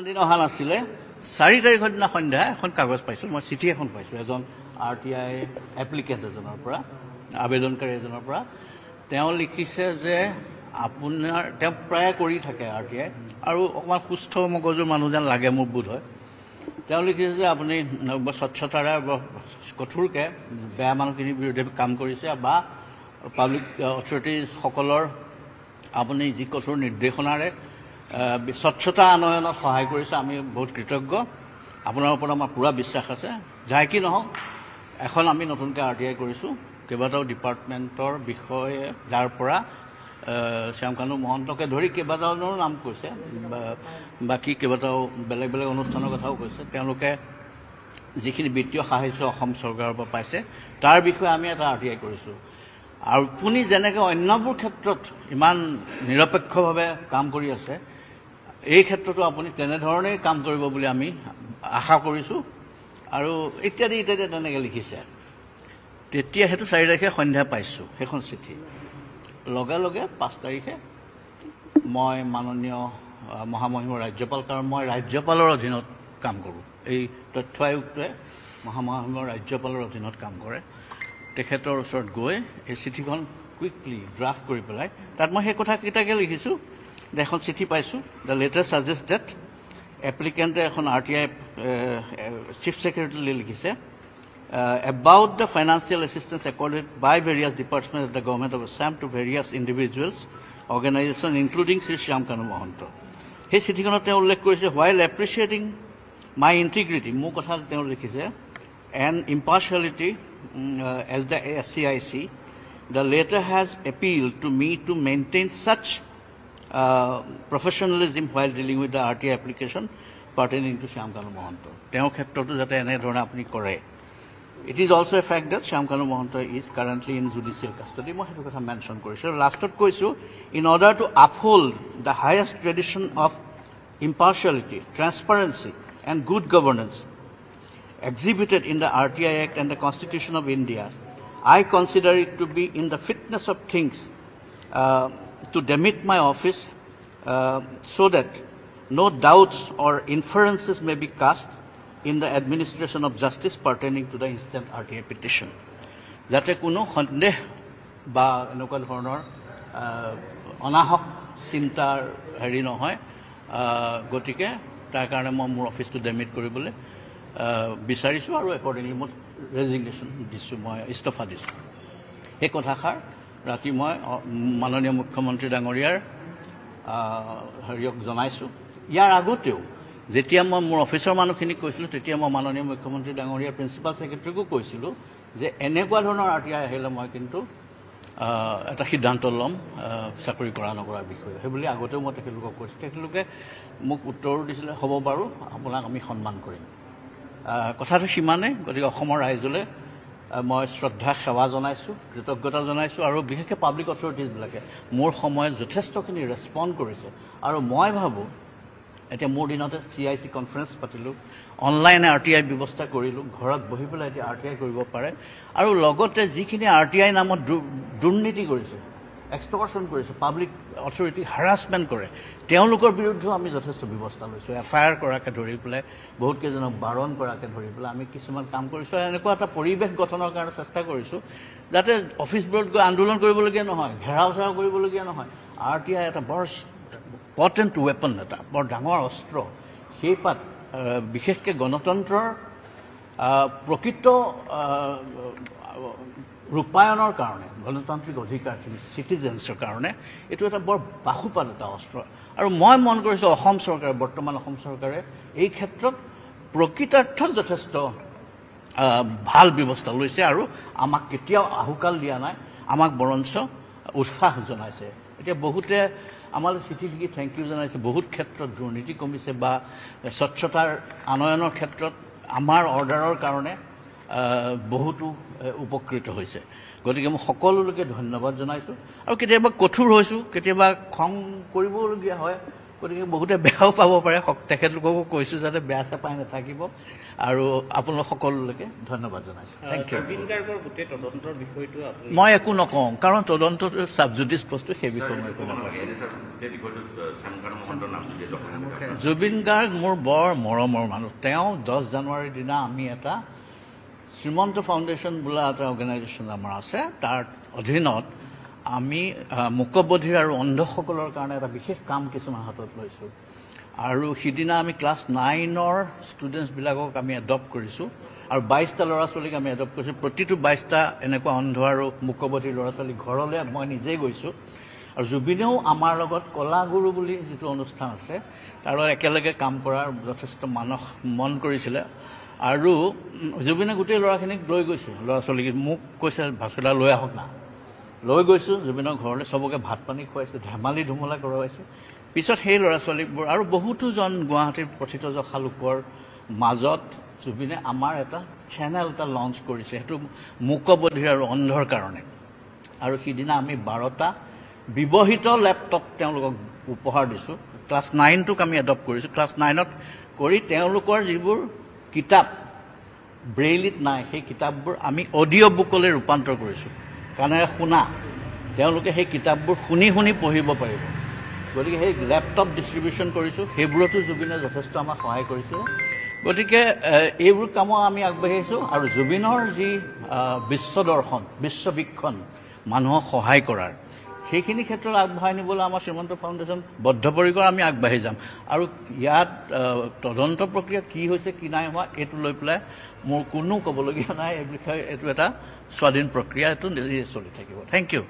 দিন অহা নাছিলে 4 তাৰিখৰ দিনা সন্ধ্যা এখন কাগজ পাইছোঁ মই চিঠি এখন পাইছোঁ এজন RTI এপ্লিকেণ্ট এজনৰ পৰা আবেদনকাৰী এজনৰ পৰা তেওঁ লিখিছে যে আপোনাৰ তেওঁ প্ৰায় কৰি থাকে RTI আৰু অকমান সুস্থ মগজুৰ মানুহ যেন লাগে মোৰ বোধ হয় তেওঁ লিখিছে যে আপুনি স্বচ্ছতাৰে কঠোৰকে বেয়া মানুহখিনিৰ বিৰুদ্ধে কাম কৰিছে বা পাব্লিক অথৰিটিজ সকলৰ আপুনি যি কঠোৰ নিৰ্দেশনাৰে স্বচ্ছতা আনয়নত সহায় কৰিছে আমি বহুত কৃতজ্ঞ আপোনাৰ ওপৰত আমাৰ পুৰা বিশ্বাস আছে যাই কি নহওক এখন আমি নতুনকৈ RTI কৰিছোঁ কেইবাটাও ডিপাৰ্টমেণ্টৰ বিষয়ে যাৰ পৰা শ্যামকানু মহন্তকে ধৰি কেইবাটাও নাম কৈছে বাকী কেইবাটাও বেলেগ বেলেগ অনুষ্ঠানৰ কথাও কৈছে তেওঁলোকে যিখিনি বিত্তীয় সাহায্য অসম চৰকাৰৰ পৰা পাইছে তাৰ বিষয়ে আমি এটা RTI কৰিছোঁ আৰু পুনি যেনেকৈ অন্যবোৰ ক্ষেত্ৰত ইমান নিৰপেক্ষভাৱে কাম কৰি আছে এই ক্ষেত্ৰতো আপুনি তেনেধৰণেই কাম কৰিব বুলি আমি আশা কৰিছোঁ আৰু ইত্যাদি তেনেকৈ লিখিছে তেতিয়া সেইটো 4 তাৰিখে সন্ধ্যা পাইছোঁ সেইখন চিঠি লগে লগে 5 তাৰিখে মই মাননীয় মহামহিম ৰাজ্যপাল কাৰণ মই ৰাজ্যপালৰ অধীনত কাম কৰোঁ এই তথ্য আয়ুক্তই মহামহিম ৰাজ্যপালৰ অধীনত কাম কৰে তেখেতৰ ওচৰত গৈ এই চিঠিখন কুইকলি ড্ৰাফ্ট কৰি পেলাই তাত মই সেই কথাকেইটাকে লিখিছোঁ যে এখন চিঠি পাইছোঁ দ্য লেটাৰ ছাজেষ্ট ডেট এপ্লিকেণ্টে এখন RTI চিফ ছেক্ৰেটাৰীলৈ লিখিছে about the financial assistance accorded by various departments of the government of Assam to various individuals, organizations, including Sri Shyamkanu Mohanto. He চিঠিখনত তেওঁ উল্লেখ কৰিছে while appreciating my integrity, মোৰ কথা তেওঁ লিখিছে and impartiality as the SCIC, the letter has appealed to me to maintain such professionalism while dealing with the RTI application pertaining to Shyamkanu Mohanto. তেওঁ ক্ষেত্ৰতো যাতে এনেধৰণে আপুনি কৰে It is also a fact that Shyamkanu Mohanto is currently in judicial custody. মই সেইটো কথা mention কৰিছোঁ লাষ্টত কৈছোঁ in order to uphold the highest tradition of impartiality, transparency and good governance exhibited in the RTI Act and the Constitution of India, I consider it to be in the fitness of things to demit my office so that no doubts or inferences may be cast in the administration of justice pertaining to the instant RTI petition. যাতে কোনো সন্দেহ বা এনেকুৱা ধৰণৰ অনাহক চিন্তাৰ হেৰি নহয় গতিকে তাৰ কাৰণে মই মোৰ অফিচটো ডেমিট কৰিবলৈ বিচাৰিছোঁ আৰু একৰ্ডিংলি মই ৰেজিগনেশ্যন দিছোঁ মই ইস্তফা দিছোঁ এই কথাষাৰ ৰাতি মই মাননীয় মুখ্যমন্ত্ৰী ডাঙৰীয়াৰ হেৰিয়ক জনাইছোঁ ইয়াৰ আগতেও যেতিয়া মই মোৰ অফিচৰ মানুহখিনিক কৈছিলোঁ তেতিয়া মই মাননীয় মুখ্যমন্ত্ৰী ডাঙৰীয়াৰ প্ৰিন্সিপাল ছেক্ৰেটাৰীকো কৈছিলোঁ যে এনেকুৱা ধৰণৰ RTI আহিলে মই কিন্তু এটা সিদ্ধান্ত ল'ম চাকৰি কৰা নকৰাৰ বিষয়ে সেইবুলি আগতেও মই তেখেতলোকক কৈছোঁ তেখেতলোকে মোক উত্তৰো দিছিলে হ'ব বাৰু আপোনাক আমি সন্মান কৰিম কথাটো সিমানেই গতিকে অসমৰ ৰাইজলৈ মই শ্ৰদ্ধা সেৱা জনাইছোঁ কৃতজ্ঞতা জনাইছোঁ আৰু বিশেষকৈ পাব্লিক অথৰিটিজবিলাকে মোৰ সময়ত যথেষ্টখিনি ৰেছপণ্ড কৰিছে আৰু মই ভাবোঁ এতিয়া মোৰ দিনতে CIC কনফাৰেন্স পাতিলোঁ অনলাইনে RTI ব্যৱস্থা কৰিলোঁ ঘৰত বহি পেলাই এতিয়া RTI কৰিব পাৰে আৰু লগতে যিখিনি RTI নামত দুৰ্নীতি কৰিছে এক্সটৰ্শ্যন কৰিছে পাব্লিক অথৰিটি হাৰাছমেণ্ট কৰে তেওঁলোকৰ বিৰুদ্ধেও আমি যথেষ্ট ব্যৱস্থা লৈছোঁ FIR কৰাকে ধৰি পেলাই বহুত কেইজনক বাৰণ কৰাকে ধৰি পেলাই আমি কিছুমান কাম কৰিছোঁ এনেকুৱা এটা পৰিৱেশ গঠনৰ কাৰণে চেষ্টা কৰিছোঁ যাতে অফিচবোৰত গৈ আন্দোলন কৰিবলগীয়া নহয় ঘেৰাও চেৰাও কৰিবলগীয়া নহয় RTI এটা বৰ পটেণ্ট ৱেপন এটা বৰ ডাঙৰ অস্ত্ৰ সেই পাত বিশেষকৈ গণতন্ত্ৰৰ প্ৰকৃত ৰূপায়ণৰ কাৰণে গণতান্ত্ৰিক অধিকাৰখিনি চিটিজেন্সৰ কাৰণে এইটো এটা বৰ বাহুপাত এটা অস্ত্ৰ আৰু মই মন কৰিছোঁ অসম চৰকাৰে বৰ্তমান অসম চৰকাৰে এই ক্ষেত্ৰত প্ৰকৃতাৰ্থত যথেষ্ট ভাল ব্যৱস্থা লৈছে আৰু আমাক কেতিয়াও আহুকাল দিয়া নাই আমাক বৰঞ্চ উৎসাহ জনাইছে এতিয়া বহুতে আমালৈ চিঠি লিখি থেংক ইউ জনাইছে বহুত ক্ষেত্ৰত দুৰ্নীতি কমিছে বা স্বচ্ছতাৰ আনয়নৰ ক্ষেত্ৰত আমাৰ অৰ্ডাৰৰ কাৰণে বহুতো উপকৃত হৈছে গতিকে মই সকলোলৈকে ধন্যবাদ জনাইছোঁ আৰু কেতিয়াবা কঠোৰ হৈছোঁ কেতিয়াবা খং কৰিবলগীয়া হয় গতিকে বহুতে বেয়াও পাব পাৰে তেখেতলোককো কৈছোঁ যাতে বেয়া চেয়া পাই নাথাকিব আৰু আপোনালোক সকলোলৈকে ধন্যবাদ জনাইছোঁ থেংক ইউ মই একো নকওঁ কাৰণ তদন্তটো ছাবজুডিচ বস্তু সেই বিষয়ে মই একো নকওঁ জুবিন গাৰ্গ মোৰ বৰ মৰমৰ মানুহ তেওঁ 10 জানুৱাৰীৰ দিনা আমি এটা শ্ৰীমন্ত ফাউণ্ডেশ্যন বোলা এটা অৰ্গেনাইজেশ্যন আমাৰ আছে তাৰ অধীনত আমি মূকবধিৰ আৰু অন্ধসকলৰ কাৰণে এটা বিশেষ কাম কিছুমান হাতত লৈছোঁ আৰু সিদিনা আমি ক্লাছ 9ৰ ষ্টুডেণ্টছবিলাকক আমি এডপ্ট কৰিছোঁ আৰু 22টা ল'ৰা ছোৱালীক আমি এডপ্ট কৰিছোঁ প্ৰতিটো 22টা এনেকুৱা অন্ধ আৰু মূকবধিৰ ল'ৰা ছোৱালী ঘৰলৈ মই নিজেই গৈছোঁ আৰু জুবিনেও আমাৰ লগত কলাগুৰু বুলি যিটো অনুষ্ঠান আছে তাৰ লগত একেলগে কাম কৰাৰ যথেষ্ট মন কৰিছিলে আৰু জুবিনে গোটেই ল'ৰাখিনিক লৈ গৈছে ল'ৰা ছোৱালীক মোক কৈছে ভাস্কৰদা লৈ আহক না লৈ গৈছোঁ জুবিনৰ ঘৰলৈ চবকে ভাত পানী খুৱাইছে ধেমালি ধুমলা কৰোৱাইছে পিছত সেই ল'ৰা ছোৱালীবোৰ আৰু বহুতোজন গুৱাহাটীৰ প্ৰথিতযশা লোকৰ মাজত জুবিনে আমাৰ এটা চেনেল এটা লঞ্চ কৰিছে সেইটো মূকবধিৰ আৰু অন্ধৰ কাৰণে আৰু সিদিনা আমি 12টা ব্যৱহৃত লেপটপ তেওঁলোকক উপহাৰ দিছোঁ ক্লাছ 9টোক আমি এডপ্ট কৰিছোঁ ক্লাছ 9ত কৰি তেওঁলোকৰ যিবোৰ কিতাপ ব্ৰেইলিত নাই সেই কিতাপবোৰ আমি অডিঅ' বুকলৈ ৰূপান্তৰ কৰিছোঁ কাণেৰে শুনা তেওঁলোকে সেই কিতাপবোৰ শুনি শুনি পঢ়িব পাৰিব গতিকে সেই লেপটপ ডিষ্ট্ৰিবিউশ্যন কৰিছোঁ সেইবোৰতো জুবিনে যথেষ্ট আমাক সহায় কৰিছে গতিকে এইবোৰ কামত আমি আগবাঢ়ি আহিছোঁ আৰু জুবিনৰ যি বিশ্বদৰ্শন বিশ্ববীক্ষণ মানুহক সহায় কৰাৰ সেইখিনি ক্ষেত্ৰত আগবঢ়াই নিবলৈ আমাৰ শ্ৰীমন্ত ফাউণ্ডেশ্যন বদ্ধপৰিকৰ আমি আগবাঢ়ি যাম আৰু ইয়াত তদন্ত প্ৰক্ৰিয়া কি হৈছে কি নাই হোৱা এইটো লৈ পেলাই মোৰ কোনো ক'বলগীয়া নাই এই বিষয়ে এইটো এটা স্বাধীন প্ৰক্ৰিয়া এইটো নিজে চলি থাকিব থেংক ইউ